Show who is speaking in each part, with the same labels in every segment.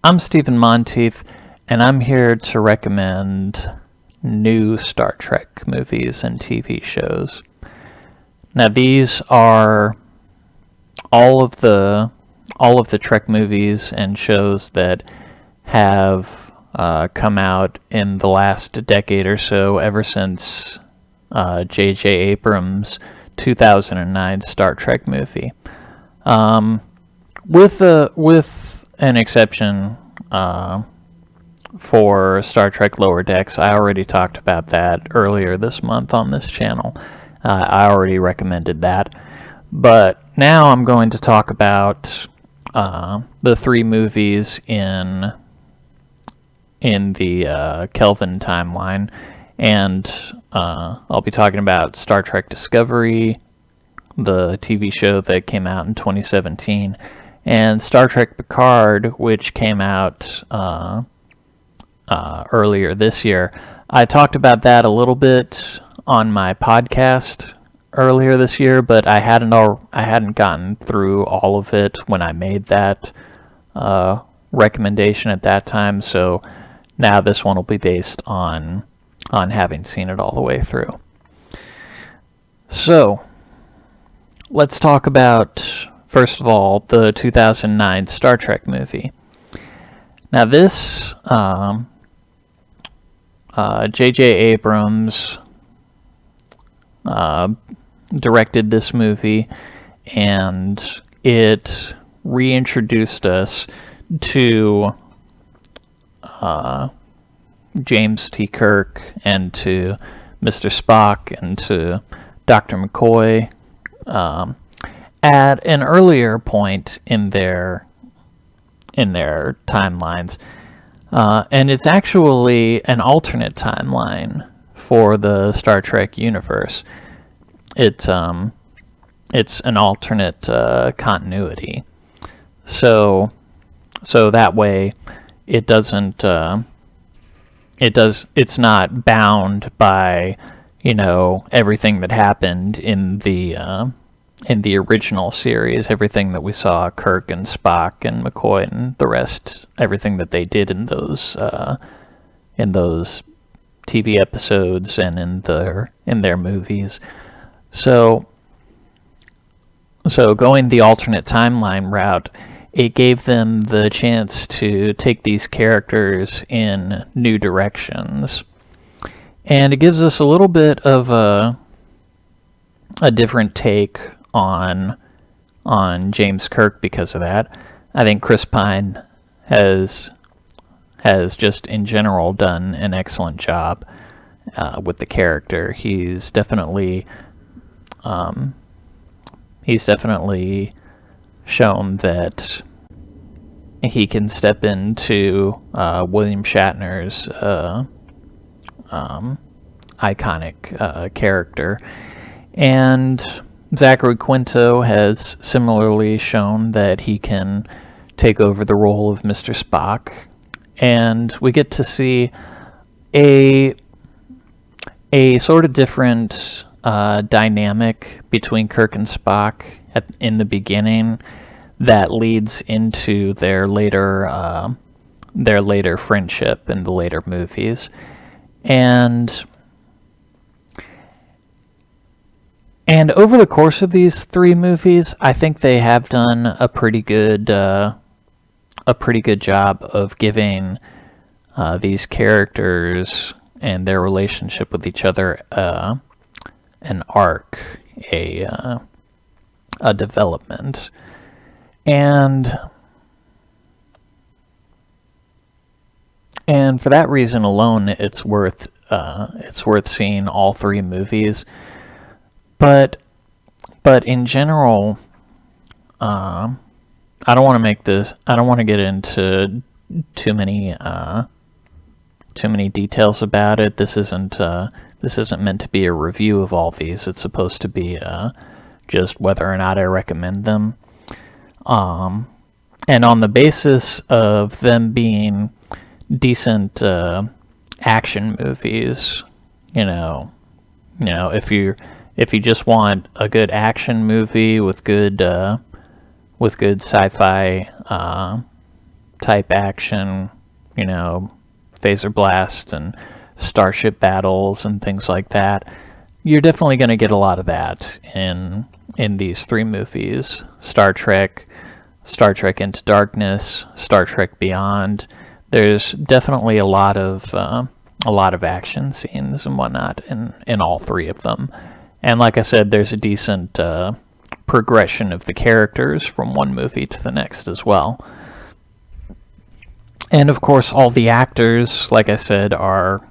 Speaker 1: I'm Stephen Monteith, and I'm here to recommend new Star Trek movies and TV shows. Now, these are all of the Trek movies and shows that have come out in the last decade or so, ever since J.J. Abrams' 2009 Star Trek movie. With an exception for Star Trek Lower Decks. I already talked about that earlier this month on this channel. I already recommended that. But now I'm going to talk about the three movies in the Kelvin timeline. And I'll be talking about Star Trek Discovery, the TV show that came out in 2017, and Star Trek Picard, which came out earlier this year. I talked about that a little bit on my podcast earlier this year, but I hadn't gotten through all of it when I made that recommendation at that time. So now this one will be based on having seen it all the way through. So let's talk about, first of all, the 2009 Star Trek movie. Now this, J.J. Abrams directed this movie, and it reintroduced us to James T. Kirk and to Mr. Spock and to Dr. McCoy at an earlier point in their timelines, and it's actually an alternate timeline for the Star Trek universe. It's an alternate continuity, so that way it's not bound by everything that happened in the original series, everything that we saw Kirk and Spock and McCoy and the rest, everything that they did in those TV episodes and in their movies. So going the alternate timeline route, it gave them the chance to take these characters in new directions. And it gives us a little bit of a different take on James Kirk because of that. I think Chris Pine has just in general done an excellent job with the character. He's definitely shown that he can step into William Shatner's iconic character. And Zachary Quinto has similarly shown that he can take over the role of Mr. Spock. And we get to see a sort of different dynamic between Kirk and Spock in the beginning that leads into their later friendship in the later movies. And over the course of these three movies, I think they have done a pretty good job of giving these characters and their relationship with each other an arc, a development, and for that reason alone, it's worth seeing all three movies. But in general, I don't want to get into too many details about it. This isn't meant to be a review of all these. It's supposed to be just whether or not I recommend them. And on the basis of them being decent action movies, if you just want a good action movie with good sci-fi type action, phaser blast and starship battles and things like that. You're definitely going to get a lot of that in these three movies: Star Trek Into Darkness, Star Trek Beyond. There's definitely a lot of action scenes and whatnot in all three of them. And like I said, there's a decent progression of the characters from one movie to the next as well. And of course, all the actors, like I said, are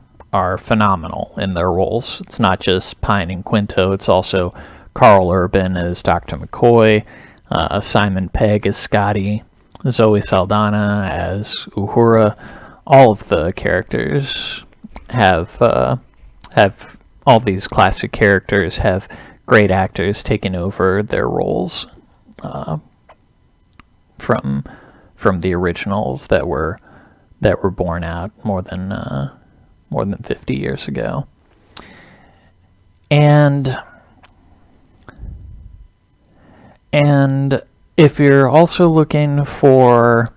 Speaker 1: phenomenal in their roles. It's not just Pine and Quinto, it's also Carl Urban as Dr. McCoy, Simon Pegg as Scotty, Zoe Saldana as Uhura. All of the characters have all these classic characters have great actors taking over their roles from the originals that were born out more than 50 years ago. And if you're also looking for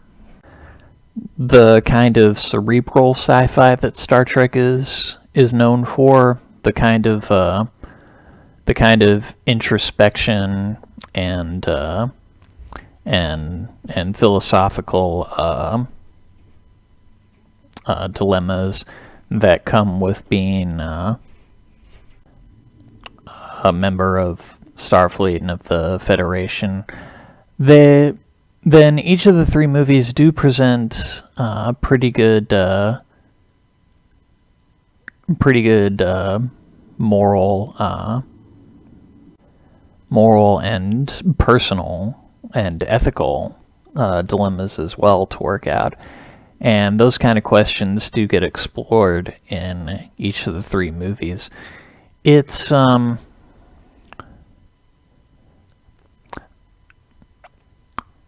Speaker 1: the kind of cerebral sci-fi that Star Trek is known for, the kind of introspection and philosophical dilemmas that come with being a member of Starfleet and of the Federation, then each of the three movies do present pretty good moral and personal and ethical dilemmas as well to work out. And those kind of questions do get explored in each of the three movies. It's just,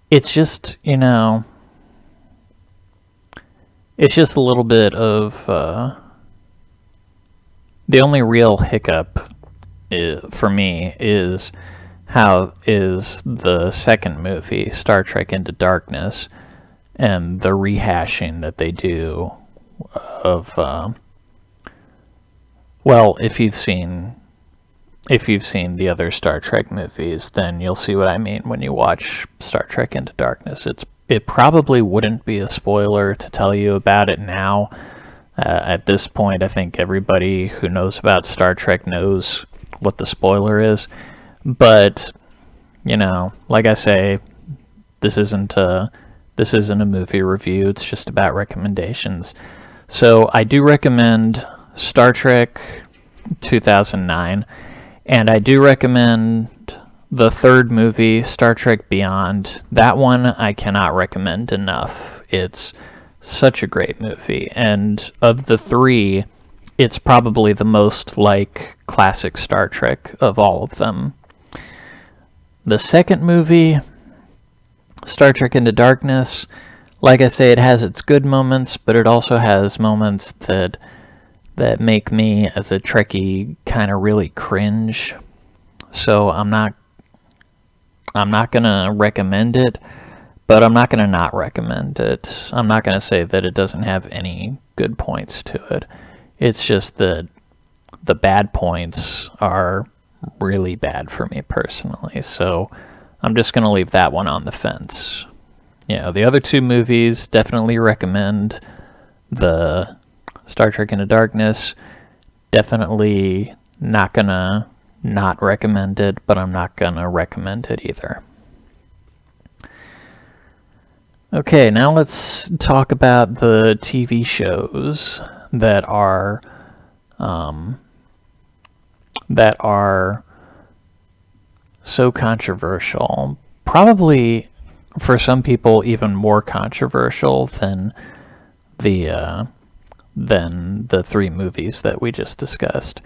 Speaker 1: it's just a little bit of the only real hiccup for me is the second movie, Star Trek Into Darkness, and the rehashing that they do of well, if you've seen the other Star Trek movies, then you'll see what I mean when you watch Star Trek Into Darkness. It probably wouldn't be a spoiler to tell you about it now. At this point, I think everybody who knows about Star Trek knows what the spoiler is. But, like I say, this isn't a movie review. It's just about recommendations. So I do recommend Star Trek 2009, and I do recommend the third movie, Star Trek Beyond. That one I cannot recommend enough. It's such a great movie, and of the three, it's probably the most like classic Star Trek of all of them. The second movie, Star Trek Into Darkness, like I say, it has its good moments, but it also has moments that make me, as a Trekkie, kind of really cringe. So I'm not gonna recommend it, but I'm not gonna not recommend it. I'm not gonna say that it doesn't have any good points to it. It's just that the bad points are really bad for me personally. So I'm just gonna leave that one on the fence. The other two movies, definitely recommend. The Star Trek Into Darkness, definitely not gonna not recommend it, but I'm not gonna recommend it either. Okay, now let's talk about the TV shows that are so controversial. Probably for some people even more controversial than the three movies that we just discussed.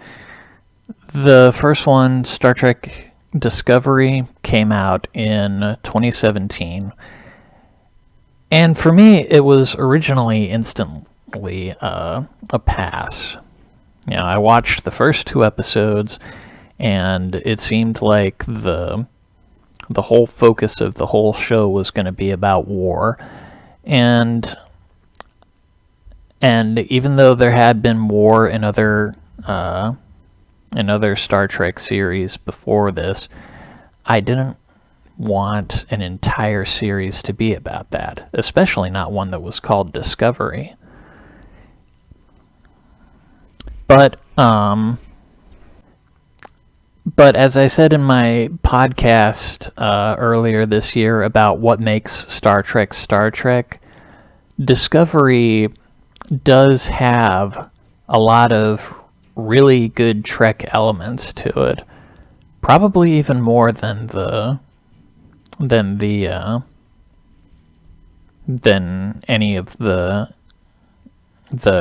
Speaker 1: The first one, Star Trek Discovery, came out in 2017. And for me, it was originally instantly a pass. I watched the first two episodes, and it seemed like the whole focus of the whole show was going to be about war. And even though there had been war in other Star Trek series before this, I didn't want an entire series to be about that, especially not one that was called Discovery. But as I said in my podcast earlier this year about what makes Star Trek, Discovery does have a lot of really good Trek elements to it. Probably even more than any of the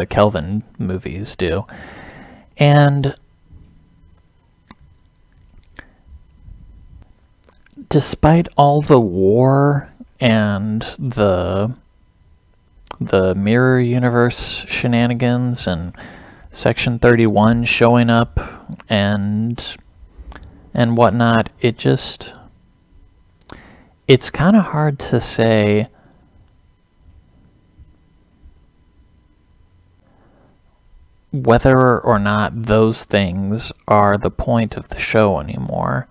Speaker 1: Kelvin movies do. And despite all the war and the mirror universe shenanigans and Section 31 showing up and whatnot, it's kind of hard to say whether or not those things are the point of the show anymore.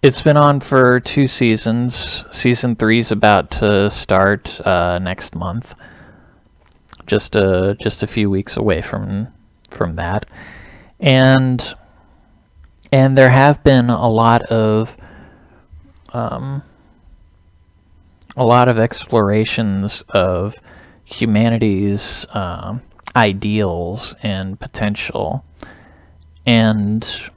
Speaker 1: It's been on for 2 seasons. Season 3's about to start next month. Just a few weeks away from that, and there have been a lot of explorations of humanity's ideals and potential, and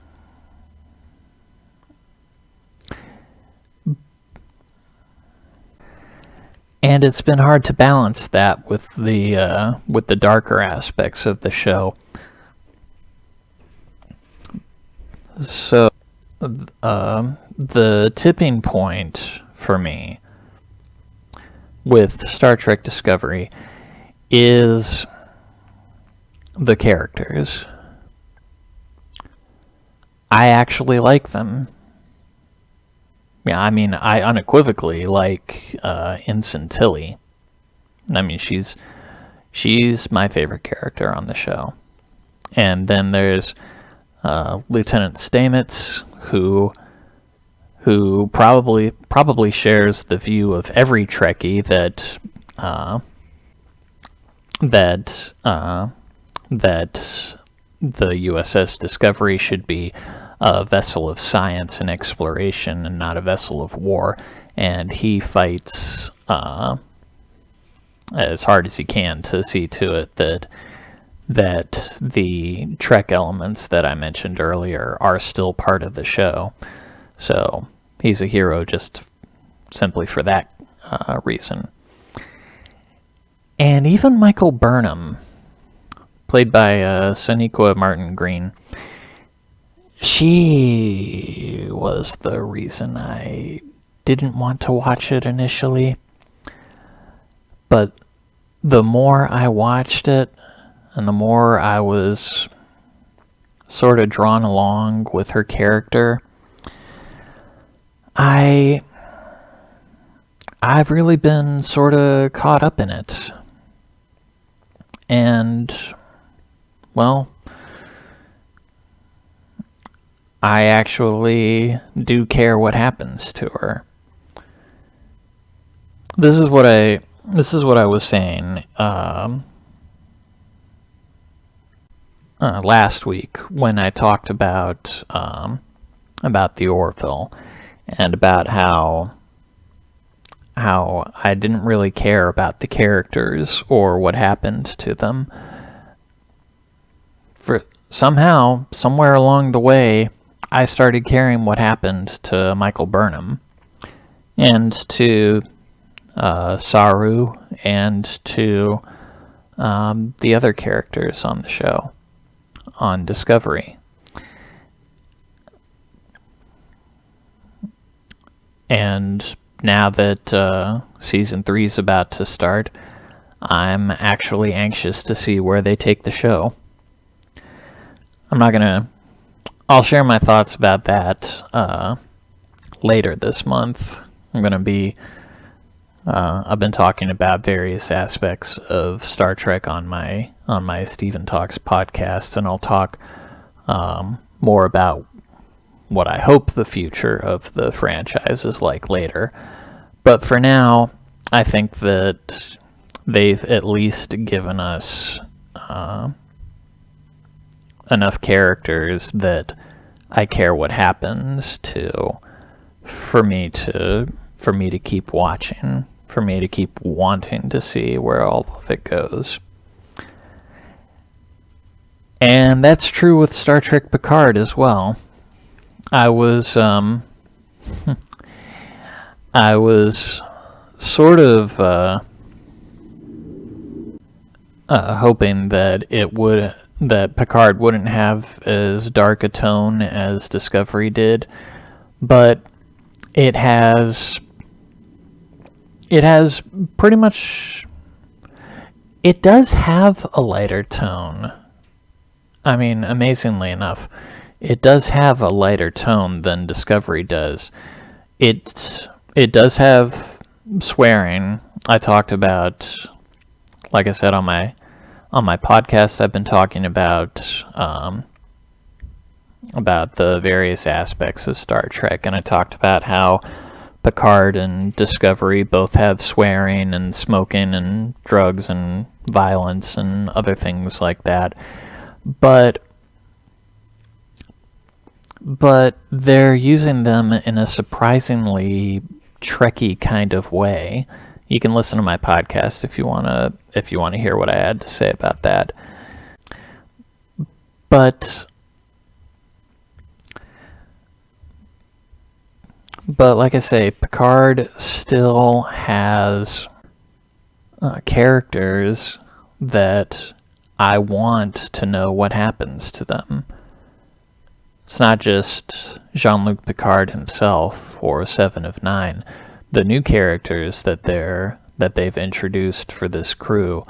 Speaker 1: it's been hard to balance that with the darker aspects of the show. So the tipping point for me with Star Trek Discovery is the characters. I actually like them. Yeah, I mean, I unequivocally like Ensign Tilly. I mean, she's my favorite character on the show. And then there's Lieutenant Stamets, who probably shares the view of every Trekkie that the USS Discovery should be a vessel of science and exploration and not a vessel of war, and he fights as hard as he can to see to it that the Trek elements that I mentioned earlier are still part of the show. So he's a hero just simply for that reason. And even Michael Burnham, played by Sonequa Martin Green, she was the reason I didn't want to watch it initially. But the more I watched it, and the more I was sort of drawn along with her character, I've really been sort of caught up in it. And, well, I actually do care what happens to her. This is what I was saying last week when I talked about the Orville and about how I didn't really care about the characters or what happened to them. For somehow, somewhere along the way, I started caring what happened to Michael Burnham and to Saru and to the other characters on the show, on Discovery. And now that season 3 is about to start, I'm actually anxious to see where they take the show. I'll share my thoughts about that later this month. I'm going to be I've been talking about various aspects of Star Trek on my Stephen Talks podcast, and I'll talk more about what I hope the future of the franchise is like later. But for now, I think that they've at least given us enough characters that I care what happens to, for me to keep watching, for me to keep wanting to see where all of it goes. And that's true with Star Trek Picard as well. I was I was sort of hoping that Picard wouldn't have as dark a tone as Discovery did, but it has pretty much, it does have a lighter tone. I mean, amazingly enough, it does have a lighter tone than Discovery does. It does have swearing. I talked about, like I said on my podcast, I've been talking about the various aspects of Star Trek, and I talked about how Picard and Discovery both have swearing and smoking and drugs and violence and other things like that. But they're using them in a surprisingly Trekkie kind of way. You can listen to my podcast if you wanna hear what I had to say about that. But like I say, Picard still has characters that I want to know what happens to them. It's not just Jean-Luc Picard himself or Seven of Nine. The new characters that they've introduced for this crew,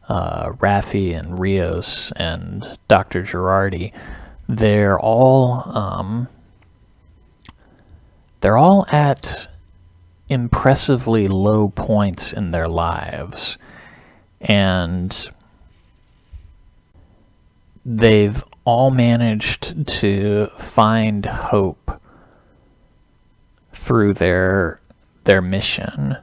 Speaker 1: Raffi and Rios and Dr. Girardi, they're all at impressively low points in their lives, and they've all managed to find hope through their mission.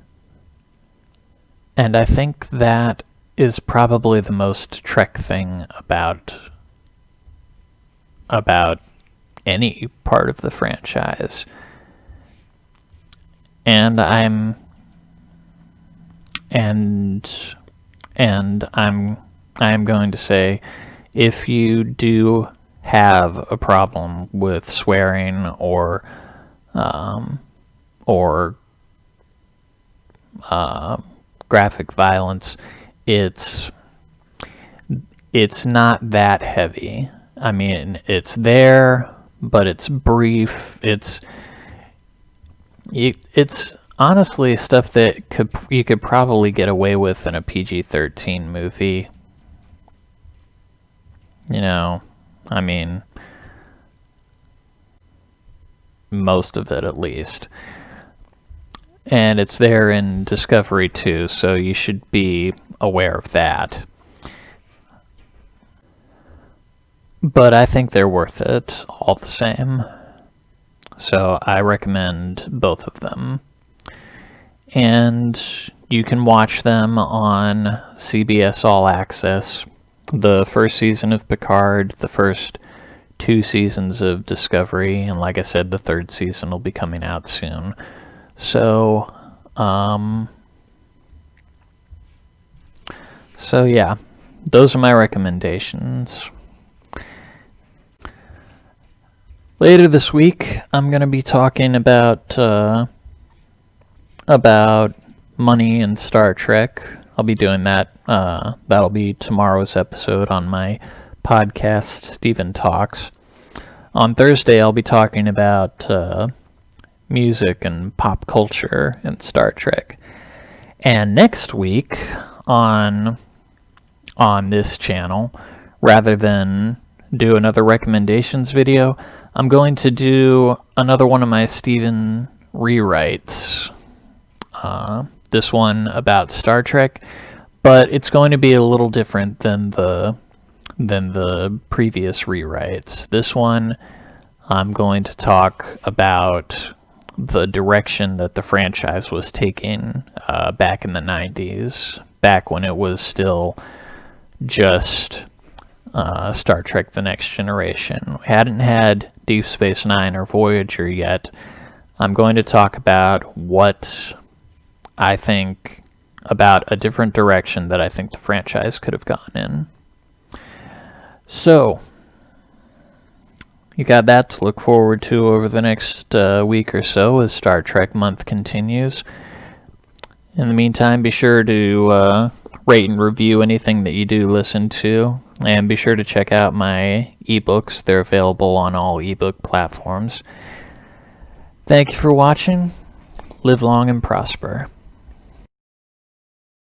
Speaker 1: And I think that is probably the most Trek thing about any part of the franchise. And I'm going to say, if you do have a problem with swearing or graphic violence, it's not that heavy. I mean, it's there, but it's brief. It's honestly stuff that you could probably get away with in a PG-13 movie. You know, I mean, most of it at least. And it's there in Discovery too, so you should be aware of that. But I think they're worth it all the same. So I recommend both of them. And you can watch them on CBS All Access. The first season of Picard, the first 2 seasons of Discovery, and like I said, the 3rd season will be coming out soon. So yeah, those are my recommendations. Later this week, I'm going to be talking about money in Star Trek. I'll be doing that. That'll be tomorrow's episode on my podcast, Stephen Talks. On Thursday, I'll be talking about music and pop culture in Star Trek. And next week on this channel, rather than do another recommendations video, I'm going to do another one of my Stephen rewrites. this one about Star Trek, but it's going to be a little different than the previous rewrites. This one, I'm going to talk about the direction that the franchise was taking back in the 90s, back when it was still just Star Trek The Next Generation. We hadn't had Deep Space Nine or Voyager yet. I'm going to talk about what I think about a different direction that I think the franchise could have gone in. So, you got that to look forward to over the next week or so as Star Trek month continues. In the meantime, be sure to rate and review anything that you do listen to, and be sure to check out my ebooks. They're available on all ebook platforms. Thank you for watching. Live long and prosper.